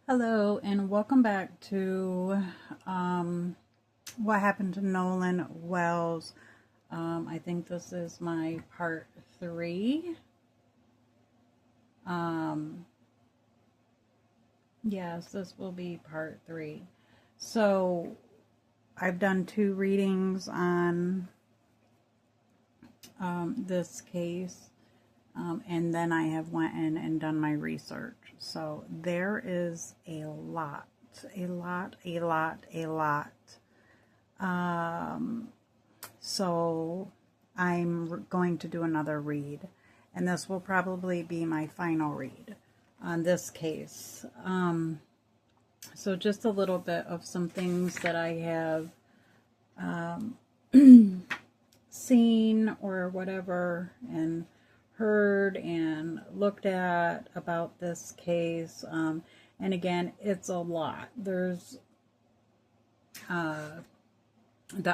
Hello, and welcome back to What Happened to Nolan Wells. I think this is my part 3. Yes, this will be part 3. So, I've done 2 readings on this case, and then I have went in and done my research. So there is a lot. So I'm going to do another read, and this will probably be my final read on this case. So just a little bit of some things that I have seen or whatever, and heard and looked at about this case. And again, it's a lot. There's the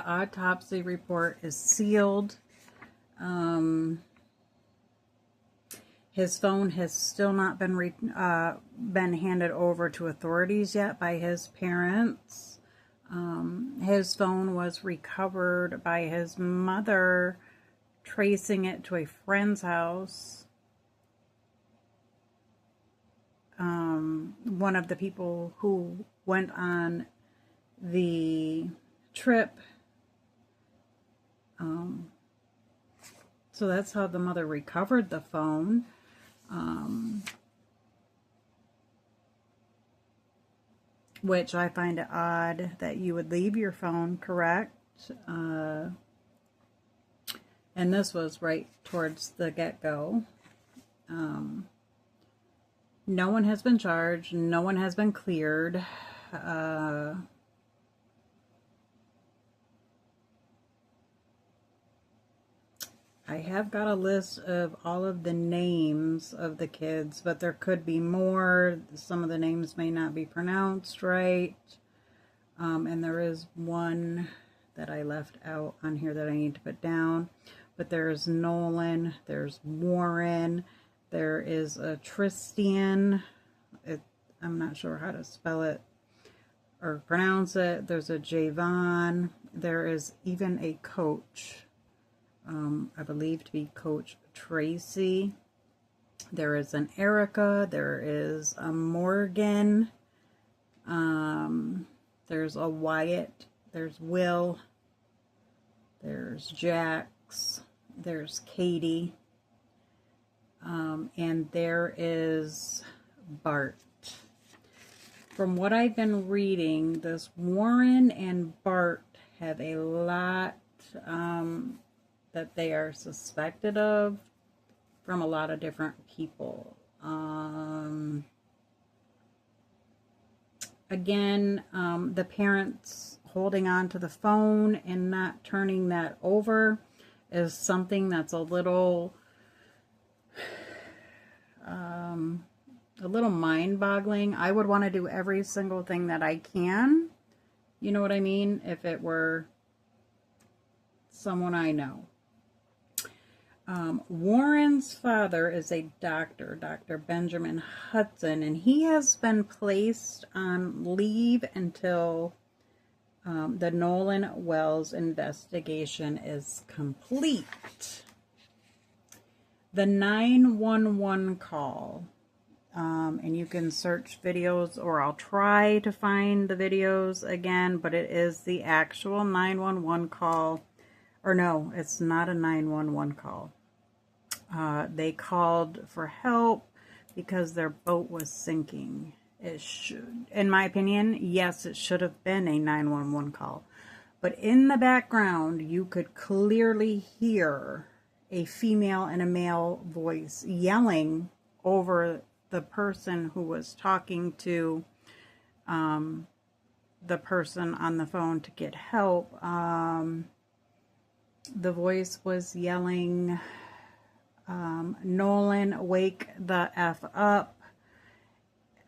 autopsy report is sealed. His phone has still not been handed over to authorities yet by his parents. His phone was recovered by his mother, tracing it to a friend's house. One of the people who went on the trip. So that's how the mother recovered the phone. Which I find it odd that you would leave your phone, correct? And this was right towards the get-go. No one has been charged. No one has been cleared. I have got a list of all of the names of the kids, but there could be more. Some of the names may not be pronounced right. And there is one that I left out on here that I need to put down. But there's Nolan, there's Warren, there is a Tristan. I'm not sure how to spell it or pronounce it. There's a Javon. There is even a coach. I believe to be Coach Tracy. There is an Erica. There is a Morgan. There's a Wyatt. There's Will. There's Jax. There's Katie. And there is Bart. From what I've been reading, this Warren and Bart have a lot that they are suspected of from a lot of different people. Again, the parents holding on to the phone and not turning that over is something that's a little mind-boggling. I would want to do every single thing that I can. You know what I mean? If it were someone I know. Warren's father is a doctor, Dr. Benjamin Hudson, and he has been placed on leave until the Nolan Wells investigation is complete. The 911 call, and you can search videos, or I'll try to find the videos again, but it is the actual 911 call. Or no, it's not a 911 call. They called for help because their boat was sinking. It should, in my opinion, yes, it should have been a 911 call. But in the background, you could clearly hear a female and a male voice yelling over the person who was talking to the person on the phone to get help. The voice was yelling, Nolan, wake the F up.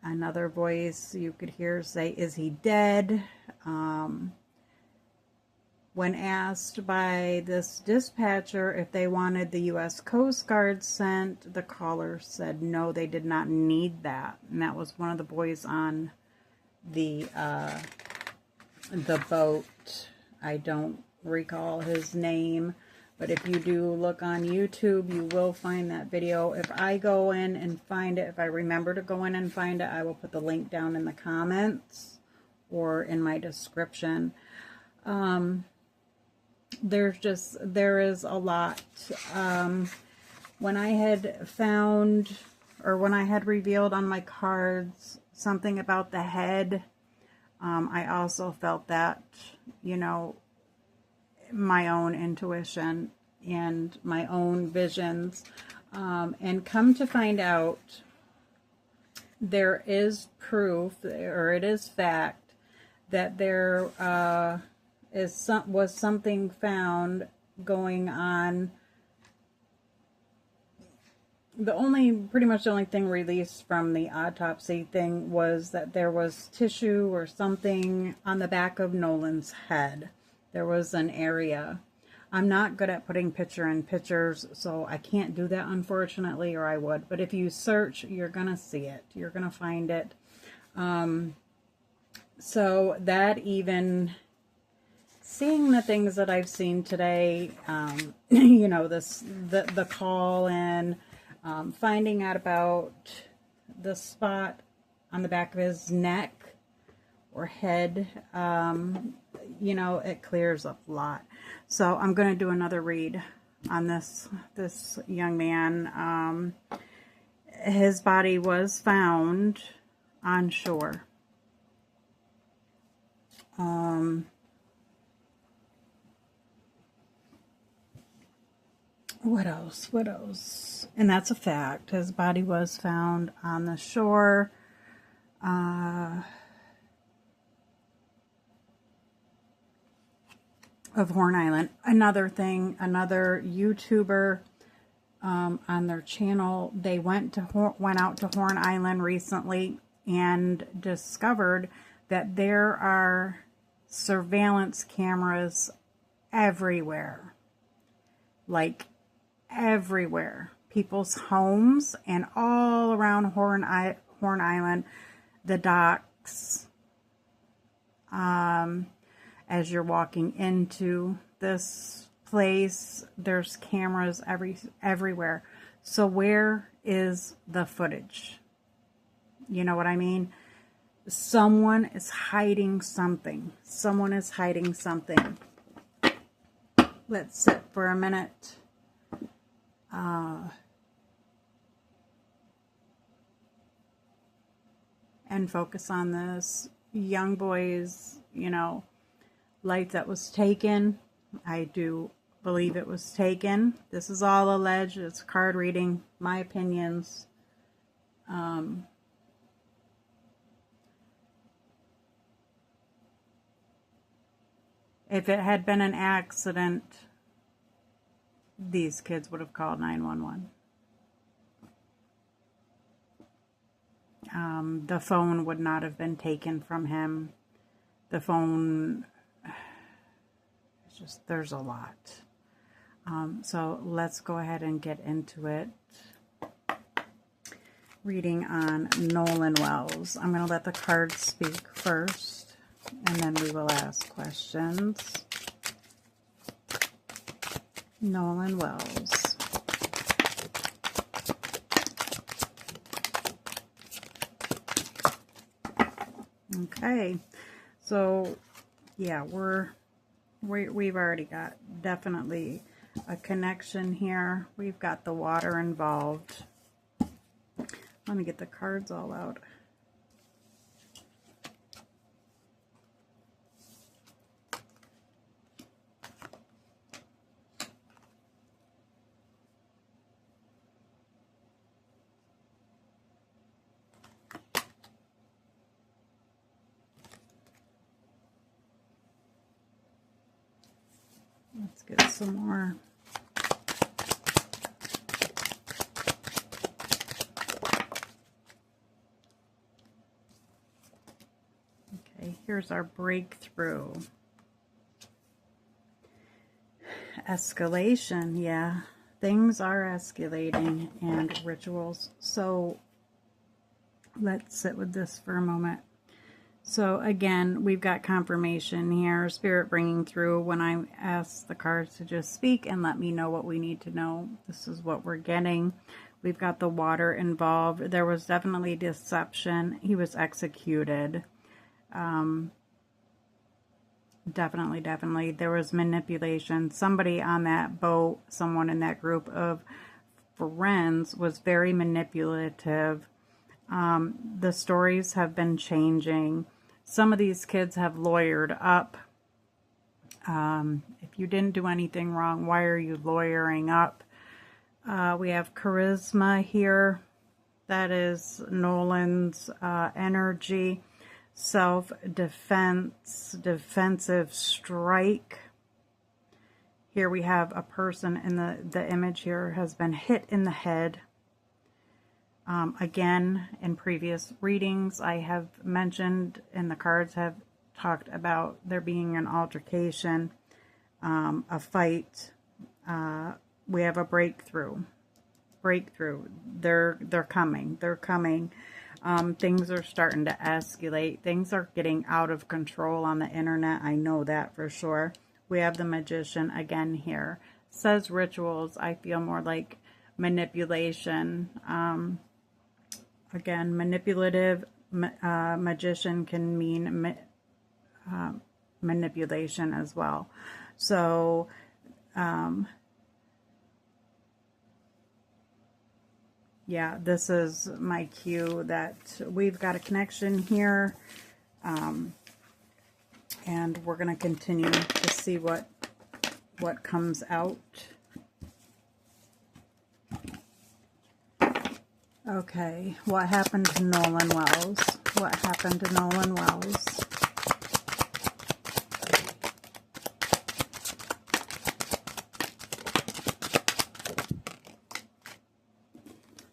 Another voice you could hear say, is he dead? When asked by this dispatcher if they wanted the U.S. Coast Guard sent, the caller said no, they did not need that. And that was one of the boys on the boat. I don't recall his name, but if you do look on YouTube, you will find that video. If I go in and find it, if I remember to go in and find it, I will put the link down in the comments or in my description. There is a lot. When I had found, or when I had revealed on my cards something about the head, I also felt that, you know, my own intuition and my own visions. And come to find out, there is proof, or it is fact, that there was something found going on. Pretty much the only thing released from the autopsy thing was that there was tissue or something on the back of Nolan's head. There was an area. I'm not good at putting picture in pictures, so I can't do that, unfortunately, or I would. But if you search, you're going to see it. You're going to find it. So that, even seeing the things that I've seen today, you know, the call in, finding out about the spot on the back of his neck or head, you know, it clears up a lot. So I'm going to do another read on this young man. His body was found on shore. What else? What else? And that's a fact. His body was found on the shore. Of Horn Island. Another thing, another YouTuber on their channel, they went out to Horn Island recently and discovered that there are surveillance cameras everywhere. Like everywhere. People's homes and all around Horn Island, the docks. As you're walking into this place, there's cameras everywhere. So where is the footage? You know what I mean? Someone is hiding something. Someone is hiding something. Let's sit for a minute. And focus on this young boy's, you know, life that was taken. I do believe it was taken. This is all alleged. It's card reading, my opinions. If it had been an accident, these kids would have called 911. The phone would not have been taken from him. The phone, it's just, there's a lot. So let's go ahead and get into it. Reading on Nolan Wells. I'm going to let the cards speak first, and then we will ask questions. Nolan Wells. Okay, so yeah, we've already got definitely a connection here. We've got the water involved. Let me get the cards all out. Let's get some more. Okay, here's our breakthrough. Escalation, yeah. Things are escalating, and rituals. So let's sit with this for a moment. So again, we've got confirmation here. Spirit bringing through when I ask the cards to just speak and let me know what we need to know. This is what we're getting. We've got the water involved. There was definitely deception. He was executed. Definitely. There was manipulation. Somebody on that boat, someone in that group of friends was very manipulative. The stories have been changing. Some of these kids have lawyered up. If you didn't do anything wrong, why are you lawyering up? We have charisma here. That is Nolan's energy. Self-defense, defensive strike. Here we have a person in the image here has been hit in the head. Again, in previous readings, I have mentioned, and the cards have talked about there being an altercation, a fight. We have a breakthrough. They're coming. Things are starting to escalate. Things are getting out of control on the internet. I know that for sure. We have the magician again here. Says rituals. I feel more like manipulation. Again, manipulative magician can mean manipulation as well. So, yeah, this is my cue that we've got a connection here. And we're going to continue to see what comes out. Okay, what happened to Nolan Wells? What happened to Nolan Wells?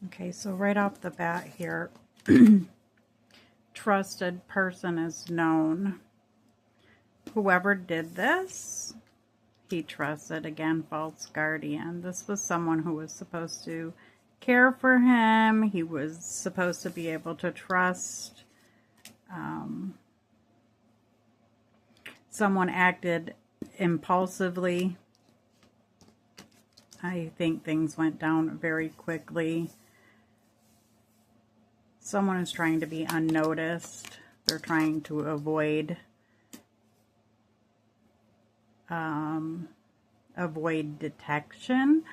Okay, so right off the bat here, trusted person is known. Whoever did this, he trusted. Again, false guardian. This was someone who was supposed to care for him. He was supposed to be able to trust. Someone acted impulsively. I think things went down very quickly. Someone is trying to be unnoticed. They're trying to avoid detection,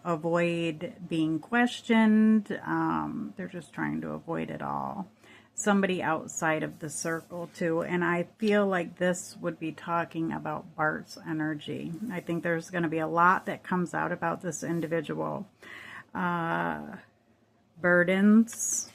avoid being questioned. They're just trying to avoid it all. Somebody outside of the circle too, and I feel like this would be talking about Bart's energy. I think there's going to be a lot that comes out about this individual. Burdens.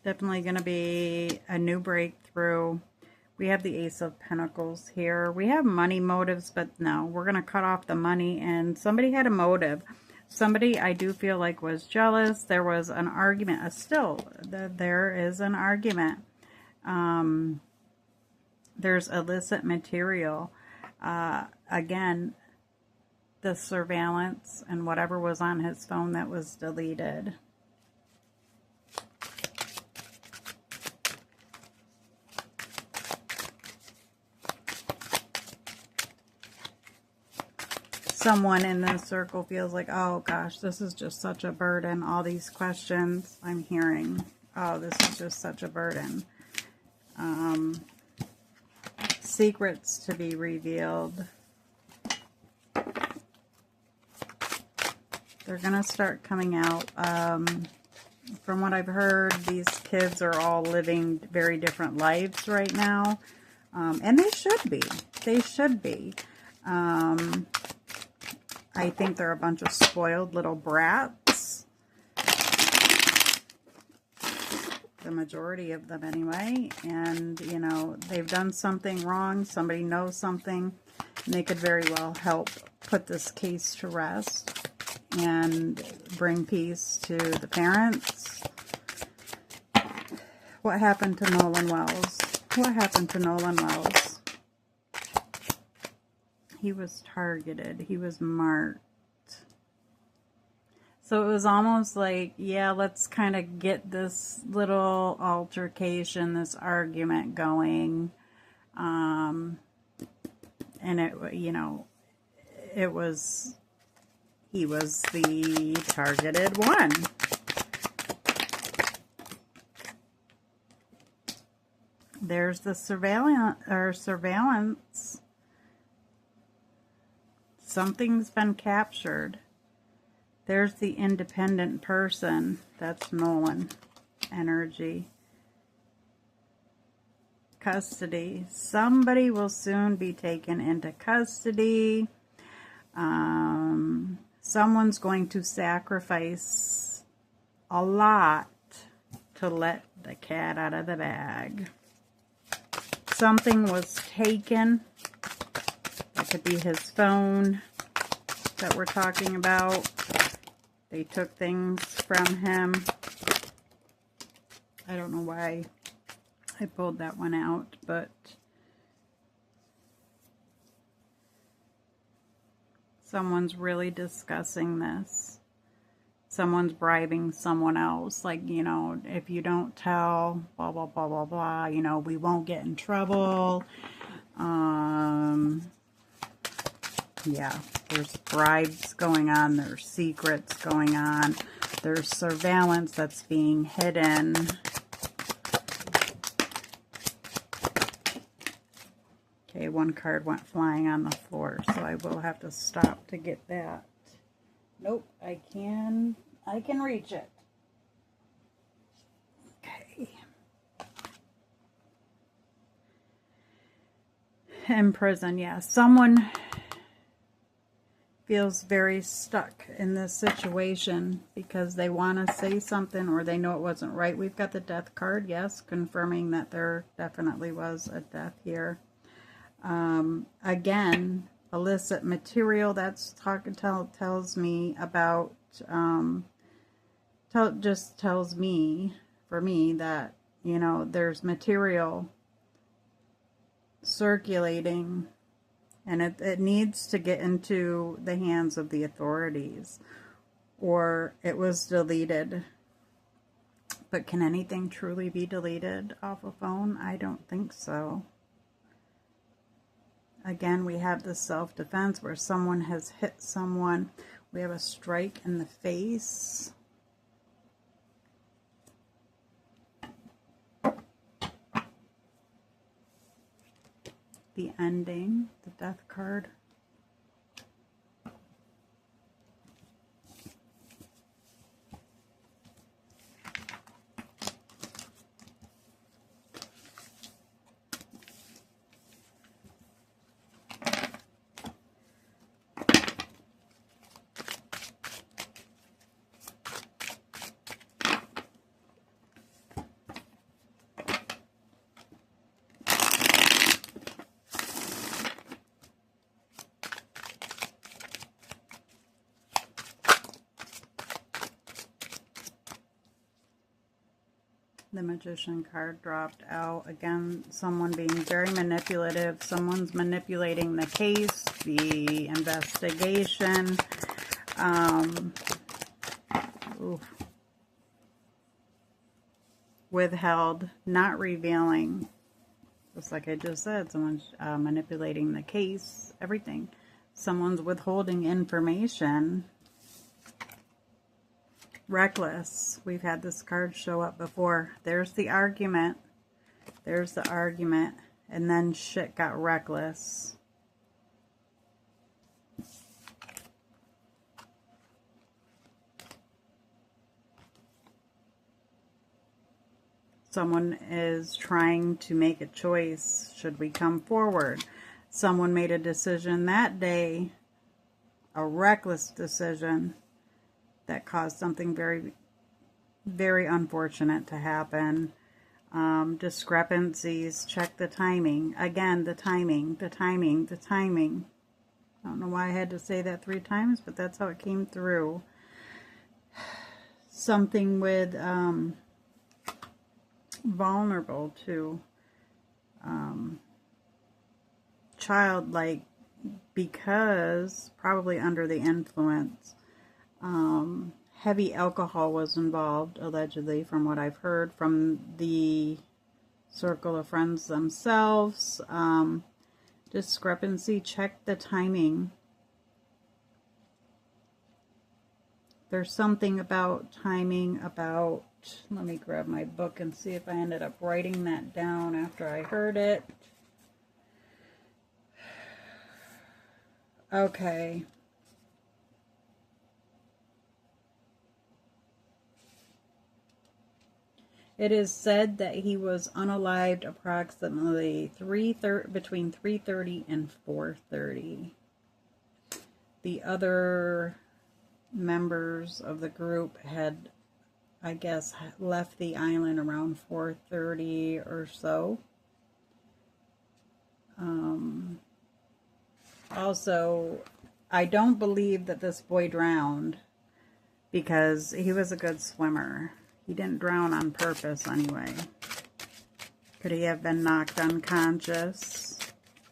Definitely going to be a new breakthrough. We have the Ace of Pentacles here. We have money motives, but no, we're going to cut off the money, and somebody had a motive. Somebody, I do feel like, was jealous. There was an argument. There is an argument. There's illicit material. Again, the surveillance and whatever was on his phone that was deleted. Someone in this circle feels like, oh gosh, this is just such a burden. All these questions I'm hearing. Oh, this is just such a burden. Secrets to be revealed. They're going to start coming out. From what I've heard, these kids are all living very different lives right now. And they should be. They should be. I think they're a bunch of spoiled little brats. The majority of them anyway. And, you know, they've done something wrong. Somebody knows something. And they could very well help put this case to rest and bring peace to the parents. What happened to Nolan Wells? What happened to Nolan Wells? He was targeted. He was marked. So it was almost like, yeah, let's kind of get this little altercation, this argument going. And it, you know, it was, he was the targeted one. There's the surveillance. Something's been captured. There's the independent person. That's Nolan energy. Custody. Somebody will soon be taken into custody. Someone's going to sacrifice a lot to let the cat out of the bag. Something was taken. That could be his phone that we're talking about. They took things from him. I don't know why I pulled that one out, but someone's really discussing this. Someone's bribing someone else. Like, you know, if you don't tell, blah, blah, blah, blah, blah, you know, we won't get in trouble. Yeah, there's bribes going on. There's secrets going on. There's surveillance that's being hidden. Okay, one card went flying on the floor, so I will have to stop to get that. Nope, I can reach it. Okay. In prison, yeah. Someone feels very stuck in this situation because they want to say something or they know it wasn't right. We've got the death card, yes, confirming that there definitely was a death here. Again, illicit material, that's tells me about, just tells me, for me, that, you know, there's material circulating and it needs to get into the hands of the authorities, or it was deleted. But can anything truly be deleted off a phone? I don't think so. Again, we have the self-defense where someone has hit someone. We have a strike in the face. The ending, the death card. The Magician card dropped out. Again, someone being very manipulative. Someone's manipulating the case, the investigation. Withheld, not revealing. Just like I just said, someone's manipulating the case, everything. Someone's withholding information. Reckless. We've had this card show up before. There's the argument. There's the argument. And then shit got reckless. Someone is trying to make a choice. Should we come forward? Someone made a decision that day, a reckless decision, that caused something very, very unfortunate to happen. Discrepancies, check the timing. Again, the timing, the timing, the timing. I don't know why I had to say that 3 times, but that's how it came through. Something with vulnerable to childlike, because probably under the influence. Heavy alcohol was involved, allegedly, from what I've heard from the circle of friends themselves. Discrepancy, check the timing. There's something about timing, about, let me grab my book and see if I ended up writing that down after I heard it. Okay. It is said that he was unalived approximately between 3:30 and 4:30. The other members of the group had, I guess, left the island around 4:30 or so. Also, I don't believe that this boy drowned, because he was a good swimmer. He didn't drown on purpose anyway. Could he have been knocked unconscious?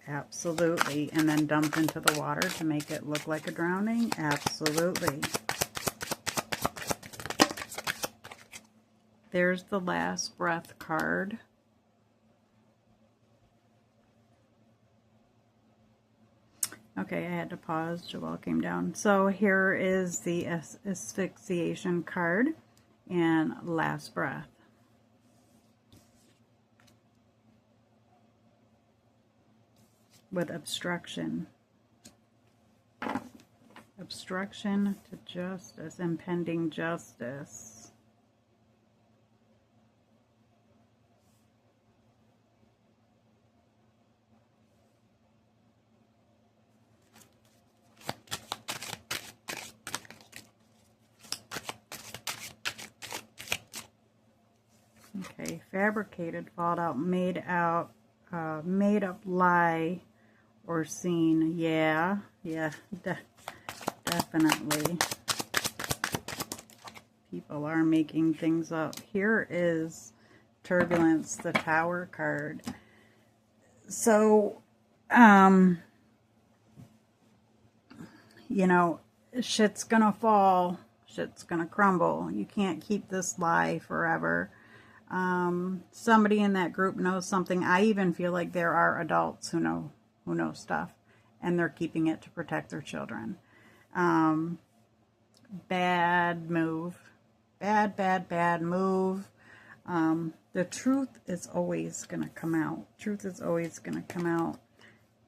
Absolutely. And then dumped into the water to make it look like a drowning? Absolutely. There's the last breath card. Okay, I had to pause. Joelle came down. So here is the asphyxiation card and last breath. With obstruction. Obstruction to justice, impending justice. Okay, fabricated, fallout, made up lie or scene. Yeah, definitely. People are making things up. Here is turbulence, the Tower card. So, you know, shit's gonna fall, shit's gonna crumble. You can't keep this lie forever. Somebody in that group knows something. I even feel like there are adults who know stuff, and they're keeping it to protect their children. Bad move. Bad move. The truth is always going to come out. Truth is always going to come out.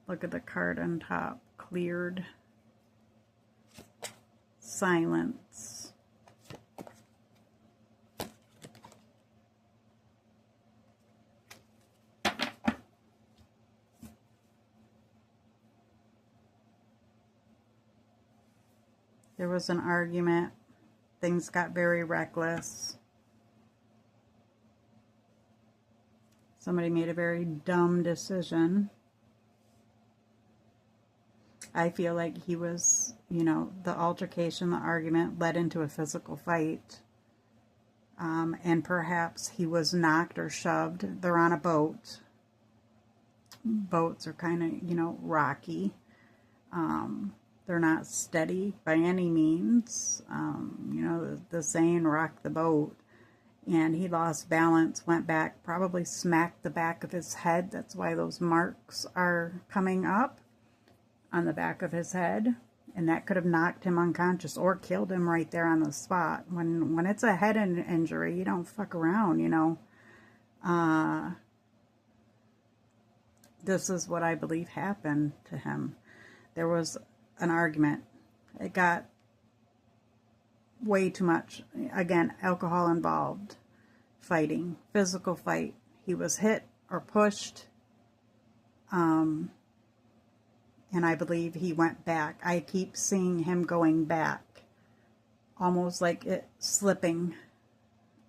Look at the card on top. Cleared. Silence. There was an argument. Things got very reckless. Somebody made a very dumb decision. I feel like he was, you know, the altercation, the argument led into a physical fight. And perhaps he was knocked or shoved. They're on a boat. Boats are kind of, you know, rocky. They're not steady by any means. You know, the saying, rock the boat. And he lost balance, went back, probably smacked the back of his head. That's why those marks are coming up on the back of his head. And that could have knocked him unconscious or killed him right there on the spot. When it's a head injury, you don't fuck around, you know. This is what I believe happened to him. There was an argument. It got way too much. Again, alcohol involved. Fighting. Physical fight. He was hit or pushed. And I believe he went back. I keep seeing him going back. Almost like it slipping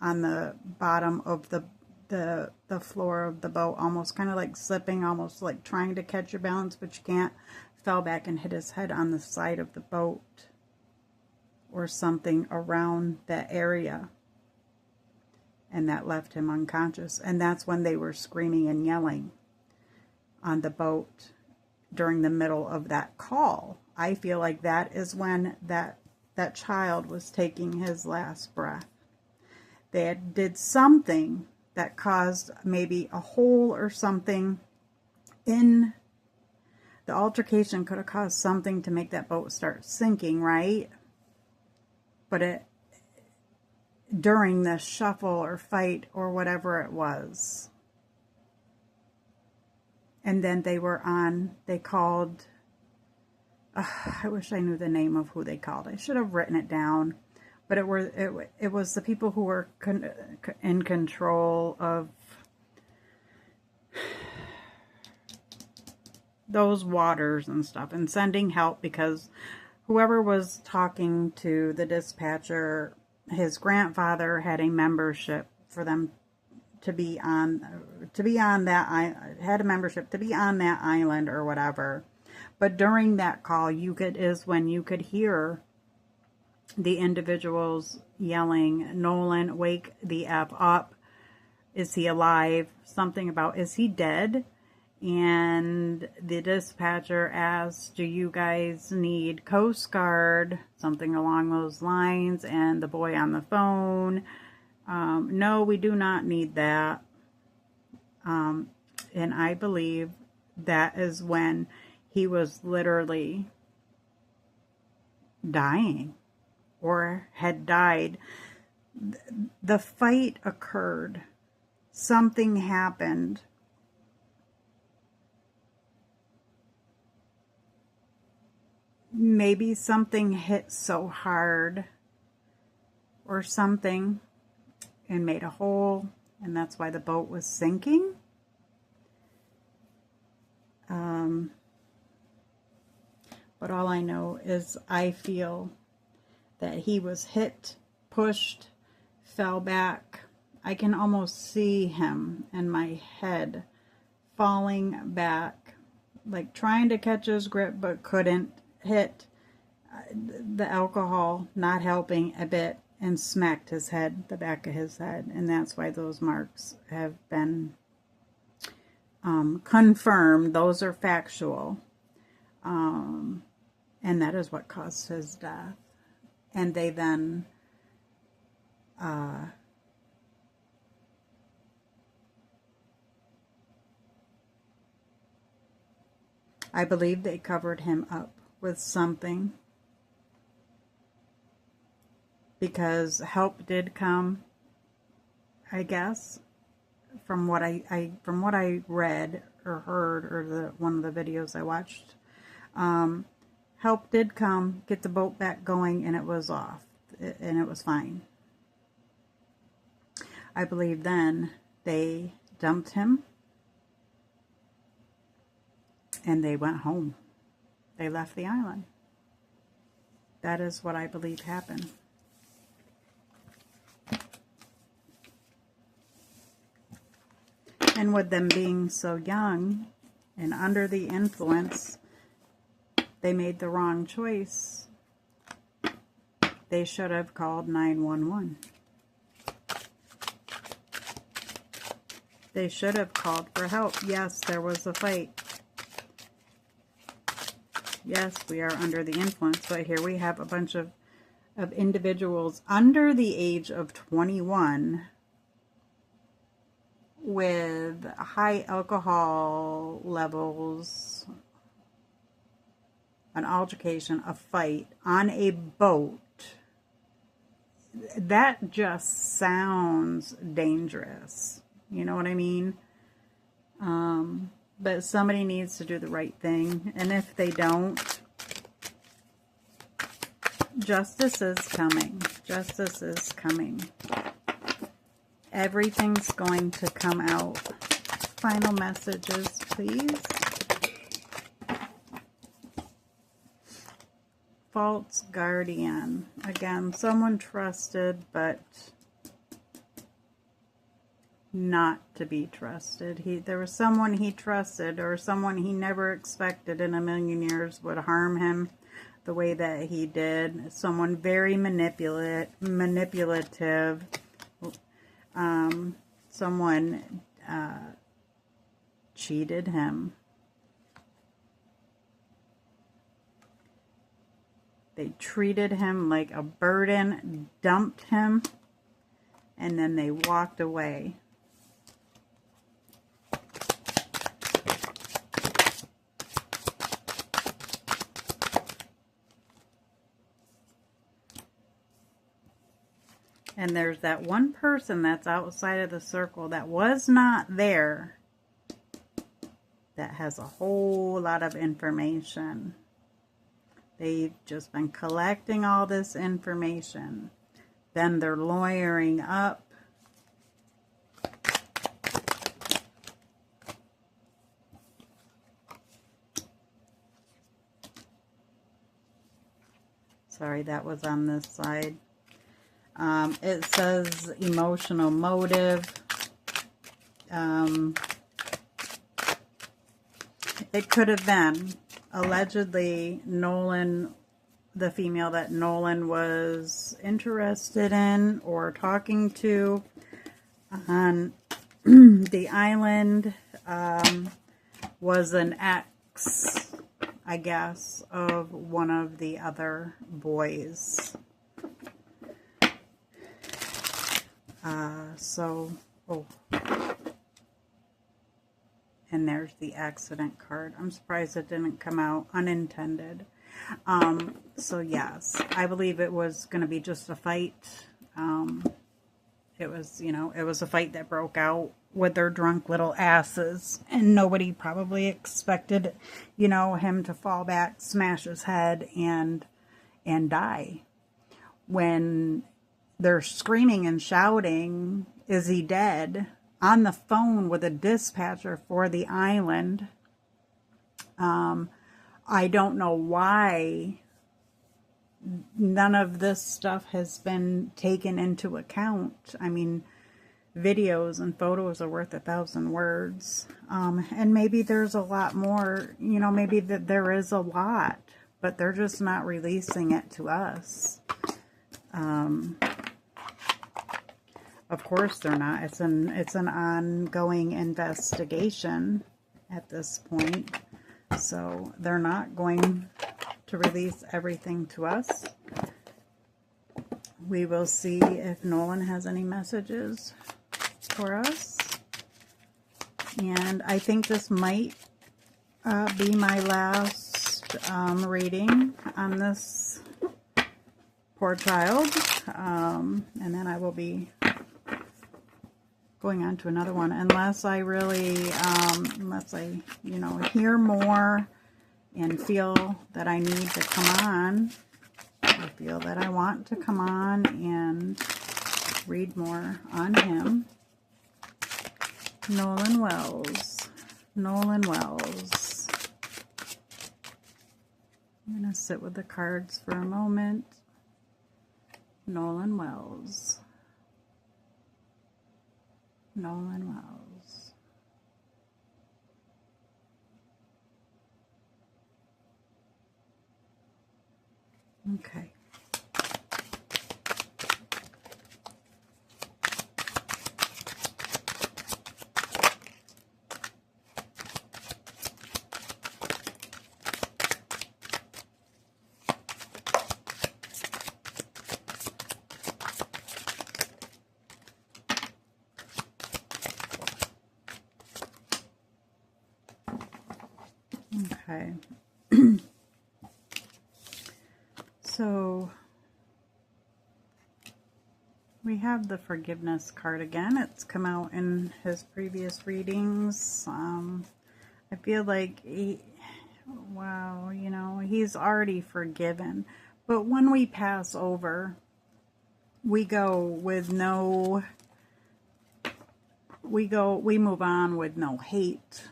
on the bottom of the the floor of the boat, almost kind of like slipping, almost like trying to catch your balance, but you can't. Fell back and hit his head on the side of the boat or something around that area, and that left him unconscious. And that's when they were screaming and yelling on the boat during the middle of that call. I feel like that is when that child was taking his last breath. They did something that caused maybe a hole or something in the altercation. Could have caused something to make that boat start sinking, right? But during the shuffle or fight or whatever it was. And then they called, I wish I knew the name of who they called. I should have written it down. But it was the people who were in control of those waters and stuff, and sending help, because whoever was talking to the dispatcher, his grandfather had a membership for them to be on that, had a membership to be on that island or whatever. But during that call, is when you could hear the individuals yelling, "Nolan, wake the F up. Is he alive?" Something about, "Is he dead?" And the dispatcher asked, "Do you guys need Coast Guard?" Something along those lines. And the boy on the phone, "No, we do not need that." And I believe that is when he was literally dying, or had died. The fight occurred. Something happened. Maybe something hit so hard or something and made a hole, and that's why the boat was sinking. But all I know is I feel that he was hit, pushed, fell back. I can almost see him in my head falling back, like trying to catch his grip but couldn't, hit the alcohol, not helping a bit, and smacked his head, the back of his head. And that's why those marks have been confirmed. Those are factual. And that is what caused his death. And they then I believe they covered him up with something, because help did come, I guess, from what I read or heard, or one of the videos I watched. Help did come, get the boat back going, and it was off, and it was fine. I believe then they dumped him and they went home. They left the island. That is what I believe happened. And with them being so young and under the influence, they made the wrong choice. They should have called 911. They should have called for help. Yes, there was a fight. Yes, we are under the influence, but here we have a bunch of individuals under the age of 21 with high alcohol levels, an altercation, a fight on a boat. That just sounds dangerous. You know what I mean? But somebody needs to do the right thing. And if they don't, justice is coming. Justice is coming. Everything's going to come out. Final messages, please. False guardian. Again, someone trusted, but not to be trusted. There was someone he trusted, or someone he never expected in a million years would harm him the way that he did. Someone very manipulative. Someone cheated him. They treated him like a burden, dumped him, and then they walked away. And there's that one person that's outside of the circle that was not there that has a whole lot of information. They've just been collecting all this information. Then they're lawyering up. Sorry, that was on this side. It says emotional motive. It could have been allegedly Nolan, the female that Nolan was interested in or talking to on the island, was an ex, I guess, of one of the other boys. And there's the accident card. I'm surprised it didn't come out unintended. So yes, I believe it was going to be just a fight. It was, it was a fight that broke out with their drunk little asses. And nobody probably expected, him to fall back, smash his head, and die. When they're screaming and shouting, "Is he dead?" on the phone with a dispatcher for the island. I don't know why none of this stuff has been taken into account. I mean, videos and photos are worth 1,000 words. And maybe there's a lot more, maybe that there is a lot, but they're just not releasing it to us. Of course they're not. It's an ongoing investigation at this point. So they're not going to release everything to us. We will see if Nolan has any messages for us. And I think this might be my last reading on this poor child. And then I will be going on to another one, unless I really, unless I, hear more and feel that I need to come on. I feel that I want to come on and read more on him. Nolan Wells. Nolan Wells. I'm going to sit with the cards for a moment. Nolan Wells. Nolan Wells. Okay. Okay. So we have the forgiveness card again. It's come out in his previous readings. I feel like wow, he's already forgiven. But when we pass over, we go with we move on with no hate.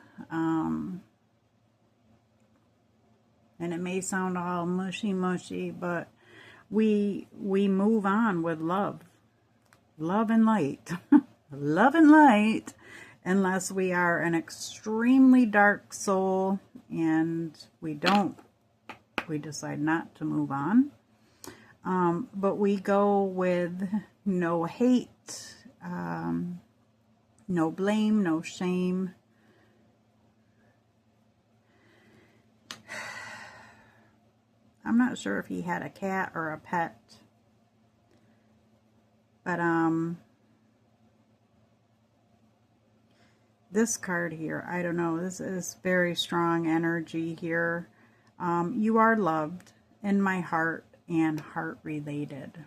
And it may sound all mushy, but we move on with love and light. love and light, unless we are an extremely dark soul and we decide not to move on. But we go with no hate, no blame, no shame. I'm not sure if he had a cat or a pet, but this card here, I don't know, this is very strong energy here. You are loved in my heart and heart related.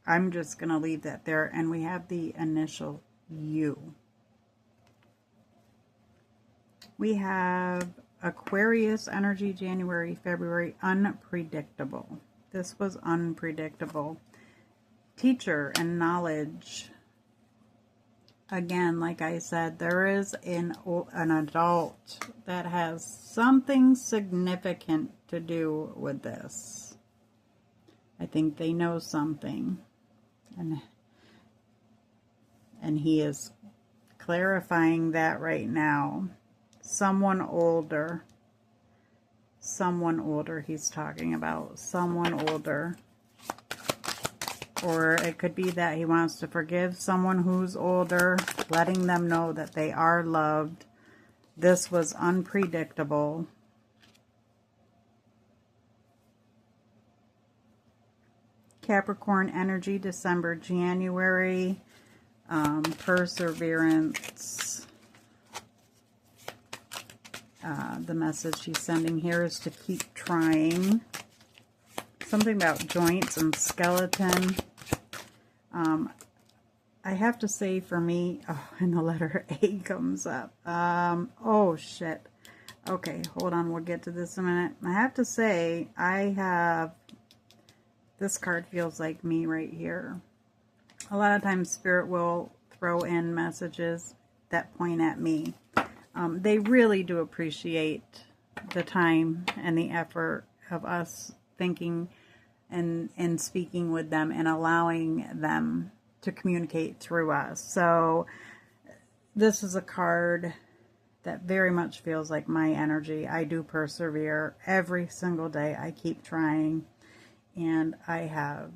I'm just going to leave that there, and we have the initial U. We have Aquarius energy, January, February, unpredictable. This was unpredictable. Teacher and knowledge. Again, like I said, there is an adult that has something significant to do with this. I think they know something. And he is clarifying that right now. Someone older he's talking about. Someone older. Or it could be that he wants to forgive someone who's older, letting them know that they are loved. This was unpredictable. Capricorn energy, December, January. Perseverance. The message she's sending here is to keep trying. Something about joints and skeleton. I have to say for me, oh, and the letter A comes up. Oh, shit. Okay, hold on. We'll get to this in a minute. I have to say, this card feels like me right here. A lot of times Spirit will throw in messages that point at me. They really do appreciate the time and the effort of us thinking and speaking with them and allowing them to communicate through us. So this is a card that very much feels like my energy. I do persevere every single day. I keep trying, and I have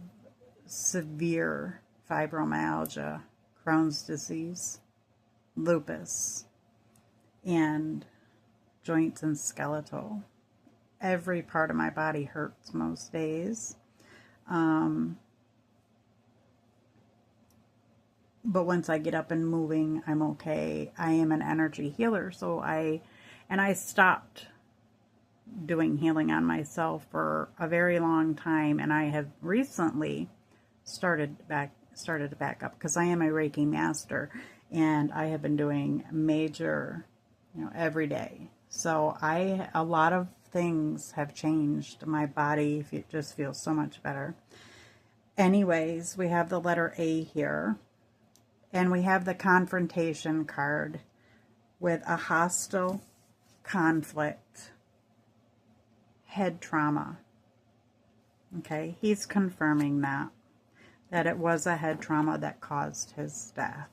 severe fibromyalgia, Crohn's disease, lupus, and joints and skeletal. Every part of my body hurts most days. But once I get up and moving, I'm okay. I am an energy healer, so I stopped doing healing on myself for a very long time, and I have recently started to back up because I am a Reiki master, and I have been doing major, every day. So a lot of things have changed. My body just feels so much better. Anyways, we have the letter A here. And we have the Confrontation card with a hostile conflict, head trauma. Okay, he's confirming that it was a head trauma that caused his death.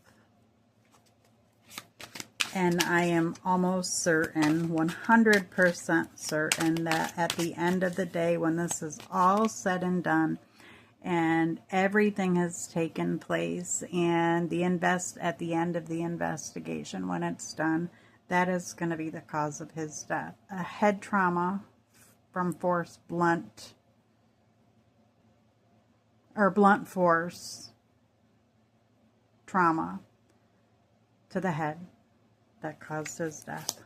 And I am almost certain, 100% certain, that at the end of the day, when this is all said and done, and everything has taken place, and at the end of the investigation, when it's done, that is going to be the cause of his death. A head trauma from blunt force trauma to the head that caused his death.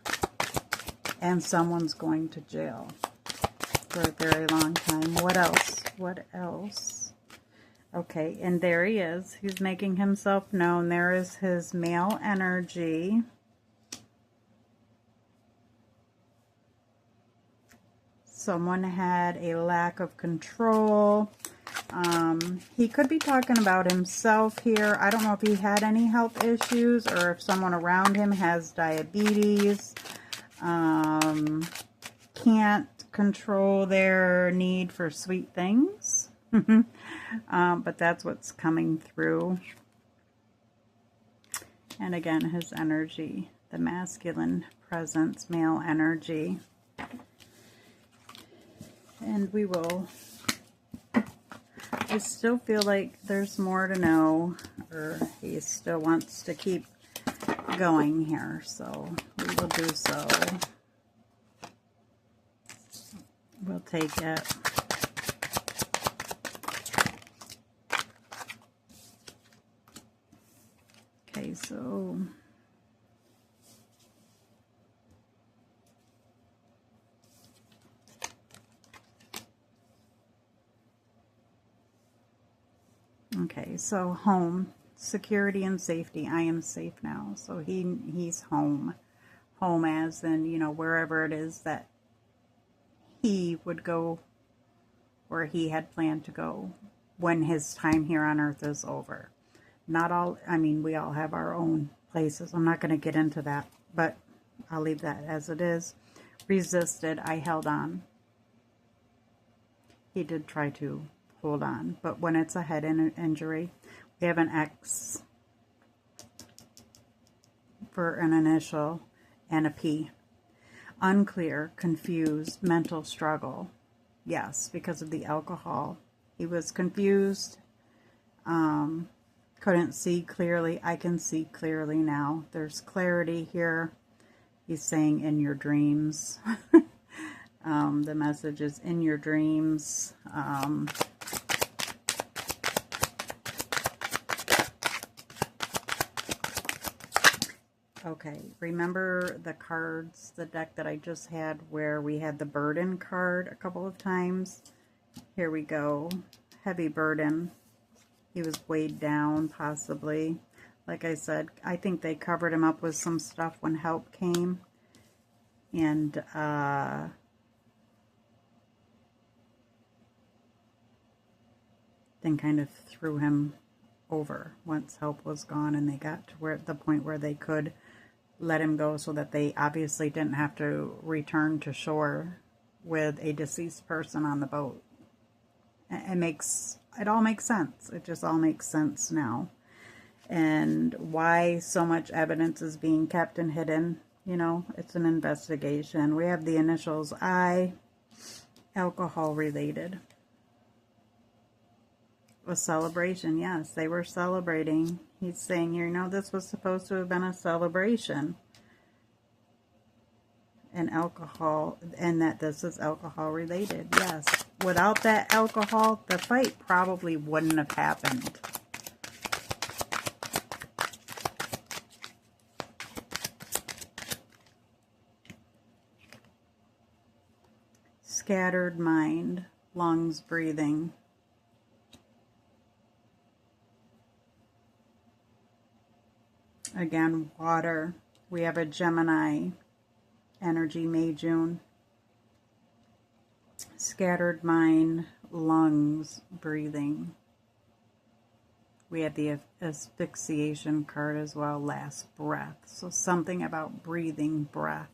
And someone's going to jail for a very long time. What else? What else? Okay, and there he is. He's making himself known. There is his male energy. Someone had a lack of control. He could be talking about himself here. I don't know if he had any health issues or if someone around him has diabetes. Can't control their need for sweet things. But that's what's coming through. And again, his energy, the masculine presence, male energy. And we will, I still feel like there's more to know, or he still wants to keep going here, so we will do so. We'll take it. Okay, so okay, so home, security and safety. I am safe now. So he's home. Home as in, you know, wherever it is that he would go, where he had planned to go when his time here on earth is over. Not all, I mean, we all have our own places. I'm not going to get into that, but I'll leave that as it is. Resisted, I held on. He did try to hold on, but when it's a head injury, we have an X for an initial and a P. Unclear, confused, mental struggle. Yes, because of the alcohol. He was confused, couldn't see clearly. I can see clearly now. There's clarity here. He's saying in your dreams. The message is in your dreams. Okay, remember the cards, the deck that I just had where we had the burden card a couple of times? Here we go. Heavy burden. He was weighed down, possibly. Like I said, I think they covered him up with some stuff when help came. And, then kind of threw him over once help was gone and they got to the point where they could let him go, so that they obviously didn't have to return to shore with a deceased person on the boat. It all makes sense. It just all makes sense now. And why so much evidence is being kept and hidden, you know, it's an investigation. We have the initials I, alcohol related. A celebration, yes, they were celebrating. He's saying here, you know, this was supposed to have been a celebration. And alcohol, and that this is alcohol related, yes. Without that alcohol, the fight probably wouldn't have happened. Scattered mind, lungs breathing. Again, water. We have a Gemini energy, May, June. Scattered mind, lungs, breathing. We have the asphyxiation card as well, last breath. So something about breathing, breath.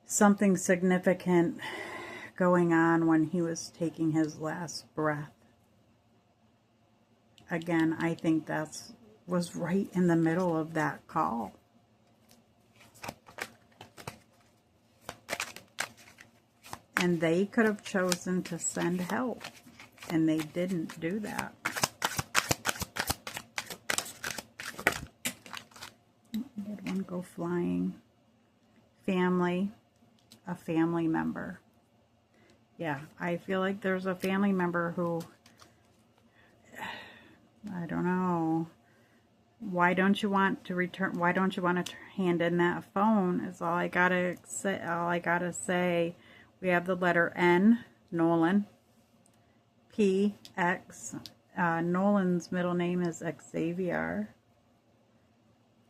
Something significant going on when he was taking his last breath. Again, I think that's was right in the middle of that call. And they could have chosen to send help, and they didn't do that. Did one go flying? Family, a family member. Yeah, I feel like there's a family member who, I don't know. Why don't you want to return? Why don't you want to hand in that phone? Is all I gotta say. All I gotta say. We have the letter N, Nolan. P, X. Nolan's middle name is Xavier.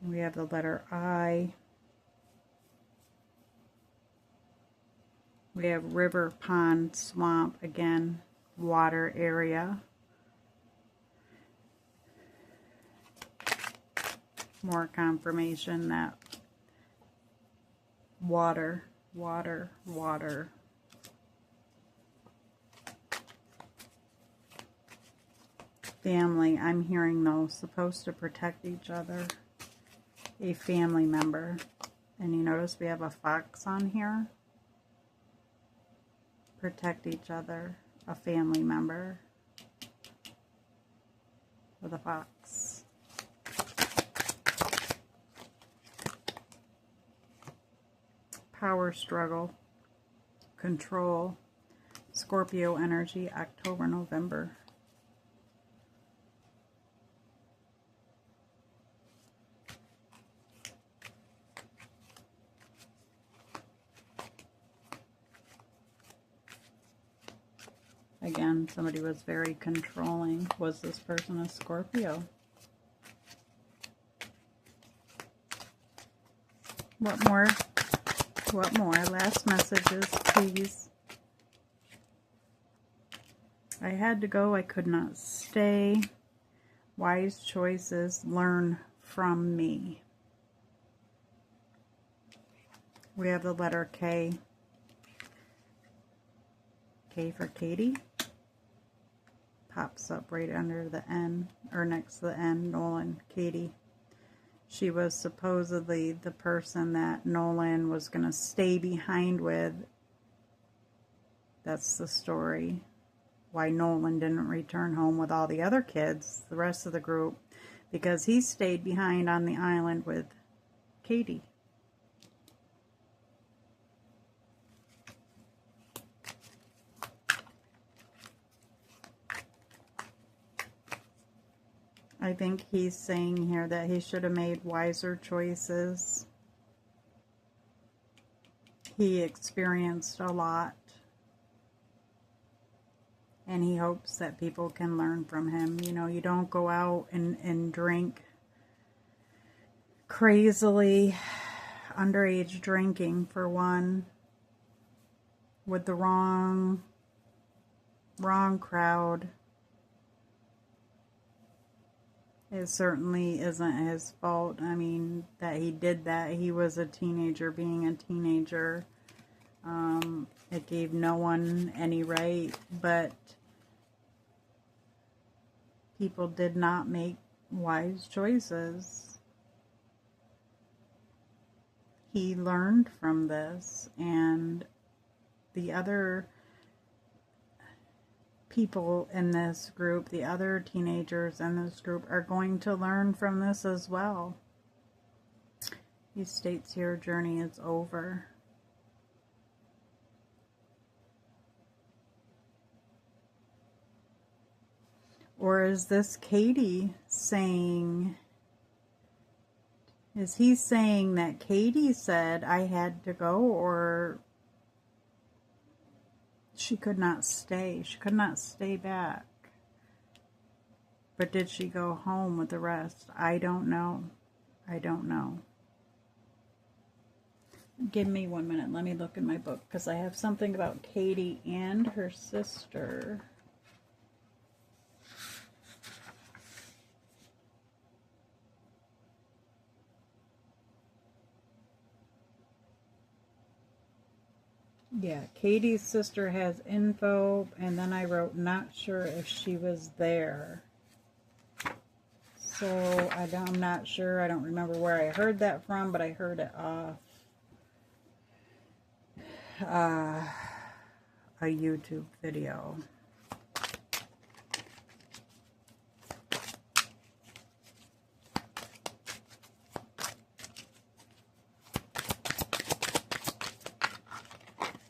We have the letter I. We have river, pond, swamp. Again, water area. More confirmation that water, water, water. Family, I'm hearing though, supposed to protect each other. a family member. And you notice we have a fox on here. Protect each other, a family member with a fox. Power struggle, control, Scorpio energy, October, November. Again, somebody was very controlling. Was this person a Scorpio? What more? What more? Last messages, please. I had to go. I could not stay. Wise choices. Learn from me. We have the letter K. K for Katie. Pops up right under the N, or next to the N, Nolan, Katie. She was supposedly the person that Nolan was going to stay behind with. That's the story. Why Nolan didn't return home with all the other kids, the rest of the group, because he stayed behind on the island with Katie. I think he's saying here that he should have made wiser choices. He experienced a lot. And he hopes that people can learn from him. You know, you don't go out and drink crazily, underage drinking for one, with the wrong crowd. It certainly isn't his fault. I mean, that he did that. He was a teenager being a teenager. It gave no one any right, but people did not make wise choices. He learned from this, and the other people in this group, the other teenagers in this group, are going to learn from this as well. He states here, journey is over. Or is this Katie saying, is he saying that Katie said I had to go, or she could not stay? She could not stay back. But did she go home with the rest? I don't know. I don't know. Give me 1 minute. Let me look in my book, because I have something about Katie and her sister. Yeah, Katie's sister has info, and then I wrote, not sure if she was there. So I'm not sure. I don't remember where I heard that from, but I heard it off a YouTube video.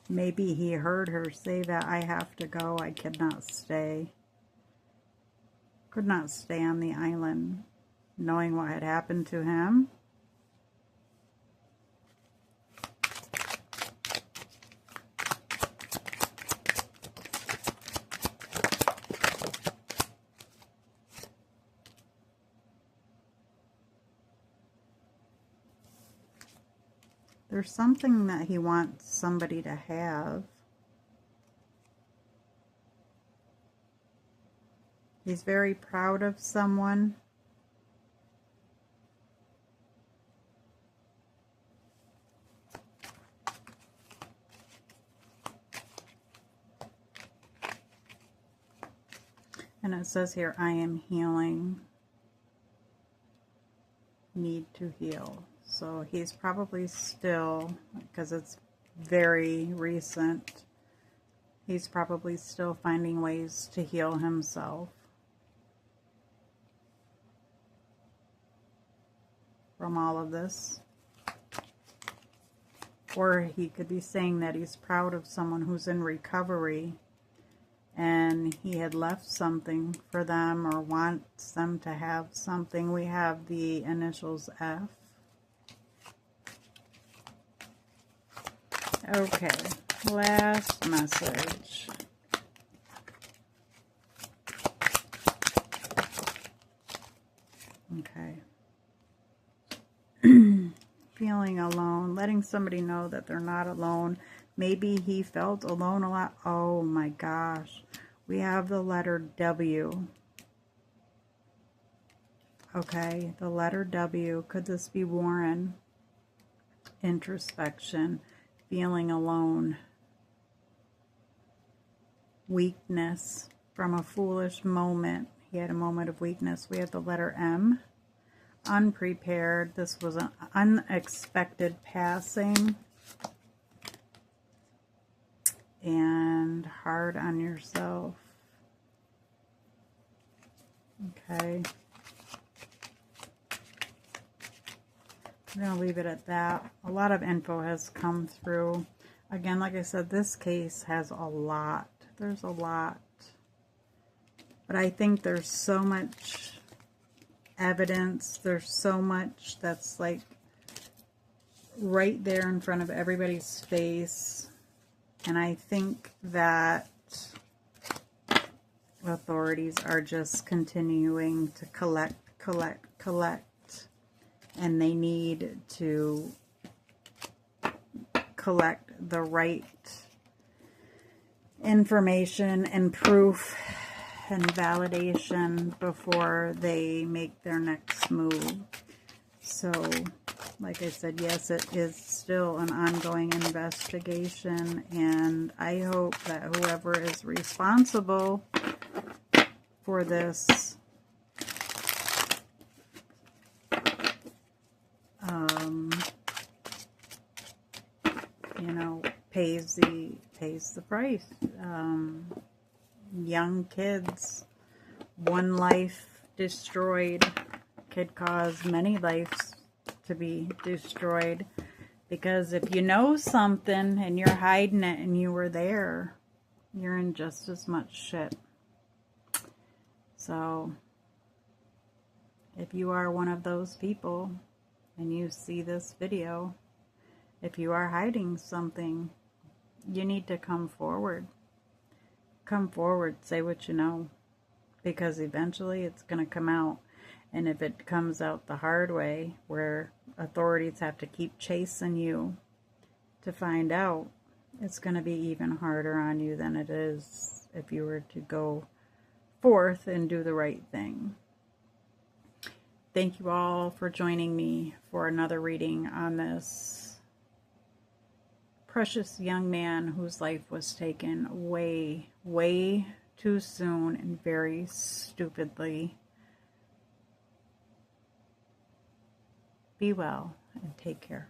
Maybe he heard her say that I have to go, I cannot stay. Could not stay on the island, knowing what had happened to him. There's something that he wants somebody to have. He's very proud of someone. And it says here, I am healing. need to heal. So he's probably still, because it's very recent, he's probably still finding ways to heal himself from all of this. Or he could be saying that he's proud of someone who's in recovery and he had left something for them or wants them to have something. We have the initials F. Okay, last message. Okay. Feeling alone, letting somebody know that they're not alone. Maybe he felt alone a lot. Oh my gosh. We have the letter W. Okay, the letter W. Could this be Warren? Introspection, feeling alone, weakness from a foolish moment. He had a moment of weakness. We have the letter M. Unprepared. This was an unexpected passing. And hard on yourself. Okay. I'm going to leave it at that. A lot of info has come through. Again, like I said, this case has a lot. There's a lot. But I think there's so much evidence. There's so much that's like right there in front of everybody's face. And I think that authorities are just continuing to collect. And they need to collect the right information and proof and validation before they make their next move. So, like I said, yes, it is still an ongoing investigation, and I hope that whoever is responsible for this you know, pays the price. Young kids, one life destroyed could cause many lives to be destroyed, because if you know something and you're hiding it and you were there, you're in just as much shit. So if you are one of those people and you see this video, if you are hiding something, you need to come forward. Come forward, say what you know, because eventually it's going to come out. And if it comes out the hard way, where authorities have to keep chasing you to find out, it's going to be even harder on you than it is if you were to go forth and do the right thing. Thank you all for joining me for another reading on this precious young man whose life was taken way, way too soon and very stupidly. Be well and take care.